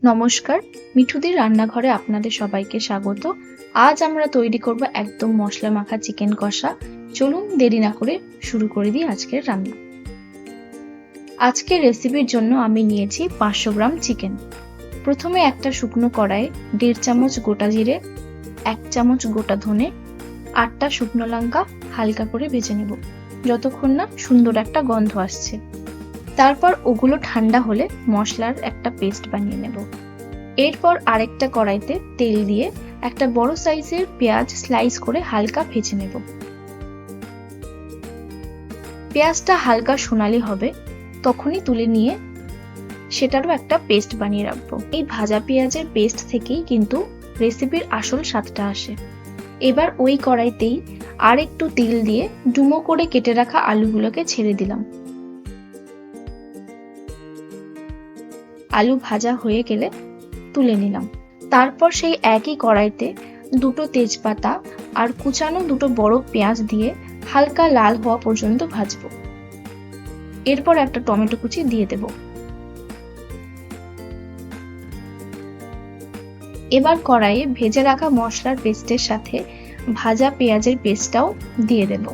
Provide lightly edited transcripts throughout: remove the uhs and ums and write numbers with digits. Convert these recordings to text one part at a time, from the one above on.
নমস্কার, মিঠুদির রান্নাঘরে আপনাদের সবাইকে স্বাগত। আজ আমরা তৈরি করব একদম মশলা মাখা চিকেন কষা। চলুন দেরি না করে শুরু করে দিই আজকের রান্না। আজকের রেসিপির জন্য আমি নিয়েছি 500 গ্রাম চিকেন। প্রথমে একটা শুকনো কড়াইয়ে 1.5 চামচ গোটা জিরে, 1 চামচ গোটা ধনে, 8টা শুকনো লঙ্কা হালকা করে ভেজে নেব যতক্ষণ না সুন্দর একটা গন্ধ আসছে। তারপর ওগুলো ঠান্ডা হলে মশলার একটা পেস্ট বানিয়ে নেব। এরপর আরেকটা কড়াইতে তেল দিয়ে একটা বড় সাইজের পেঁয়াজ স্লাইস করে হালকা ভেজে নেব। পেঁয়াজটা হালকা সোনালি হবে তখনই তুলে নিয়ে সেটারও একটা পেস্ট বানিয়ে রাখবো। এই ভাজা পেঁয়াজের পেস্ট থেকেই কিন্তু রেসিপির আসল স্বাদটা আসে। এবার ওই কড়াইতেই আর একটু তেল দিয়ে ডুমো করে কেটে রাখা আলুগুলোকে ছেড়ে দিলাম। আলু ভাজা হয়ে গেলে তুলে নিলাম। তারপর সেই একই কড়াইতে 2টো তেজপাতা আর কুচানো 2টো বড় পেঁয়াজ দিয়ে হালকা লাল হওয়া পর্যন্ত ভাজবো। এরপর একটা টমেটো কুচি দিয়ে দেব। এবার কড়াইয়ে ভেজে রাখা মশলার পেস্টের সাথে ভাজা পেঁয়াজের পেস্টটাও দিয়ে দেব।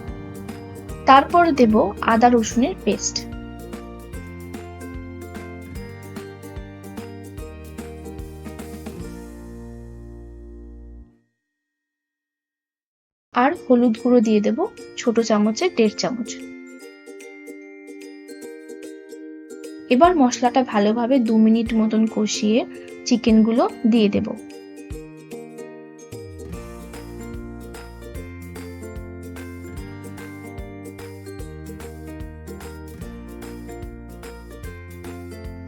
তারপর দেব আদা রসুনের পেস্ট। আর হলুদ গুঁড়ো দিয়ে দেব ছোট চামচে 1.5 চামচ। এবার মশলাটা ভালোভাবে 2 মিনিট মতন কষিয়ে চিকেনগুলো দিয়ে দেব।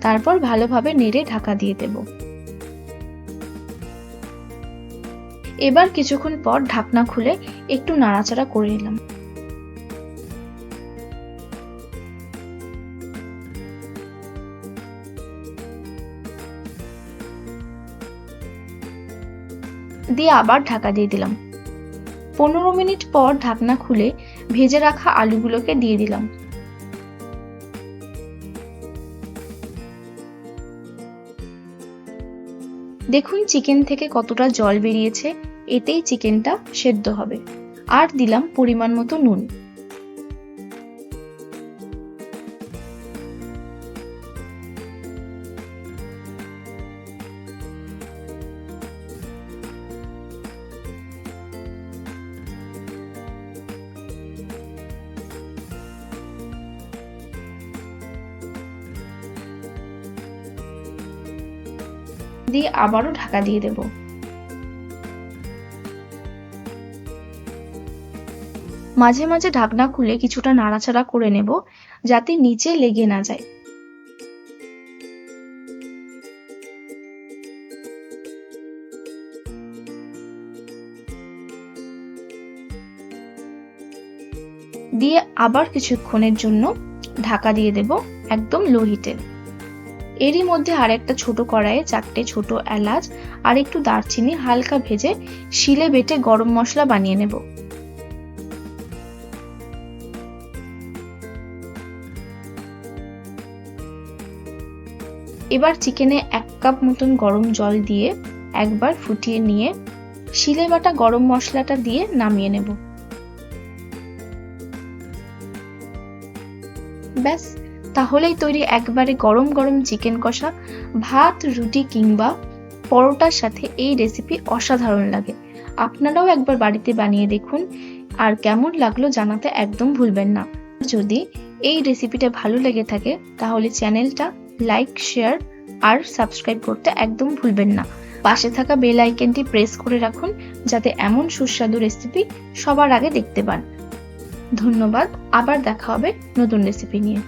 তারপর ভালোভাবে নেড়ে ঢাকা দিয়ে দেব। এবার কিছুক্ষণ পর ঢাকনা খুলে একটু নাড়াচাড়া করে নিলাম। দিয়ে আবার ঢাকা দিয়ে দিলাম। 15 মিনিট পর ঢাকনা খুলে ভেজে রাখা আলুগুলোকে দিয়ে দিলাম। দেখুন চিকেন থেকে কতটা জল বেরিয়েছে, এতেই চিকেনটা সেদ্ধ হবে। আর দিলাম পরিমাণ মতো নুন। দিয়ে আবারও ঢাকা দিয়ে দেব। মাঝে মাঝে ঢাকনা খুলে কিছুটা নাড়াচাড়া করে নেব যাতে নিচে লেগে না যায়। দিয়ে আবার কিছুক্ষণের জন্য ঢাকা দিয়ে দেব একদম লো হিটে। এরই মধ্যে আরেকটা ছোট কড়াইয়ে 4টে ছোট এলাচ আর একটু দারচিনি হালকা ভেজে শিলে বেটে গরম মশলা বানিয়ে নেব। এবার চিকেনে 1 কাপ মতন গরম জল দিয়ে একবার ফুটিয়ে নিয়ে শিলে বাটা গরম মশলাটা দিয়ে নামিয়ে নেব। ব্যাস, তাহলেই তৈরি একবারে গরম গরম চিকেন কষা। ভাত, রুটি কিংবা পরোটার সাথে এই রেসিপি অসাধারণ লাগে। আপনারাও একবার বাড়িতে বানিয়ে দেখুন আর কেমন লাগলো জানাতে একদম ভুলবেন না। যদি এই রেসিপিটা ভালো লেগে থাকে তাহলে চ্যানেলটা লাইক, শেয়ার আর সাবস্ক্রাইব করতে একদম ভুলবেন না। পাশে থাকা বেল আইকনটি প্রেস করে রাখুন যাতে এমন সুস্বাদু রেসিপি সবার আগে দেখতে পান। ধন্যবাদ, আবার দেখা হবে নতুন রেসিপি নিয়ে।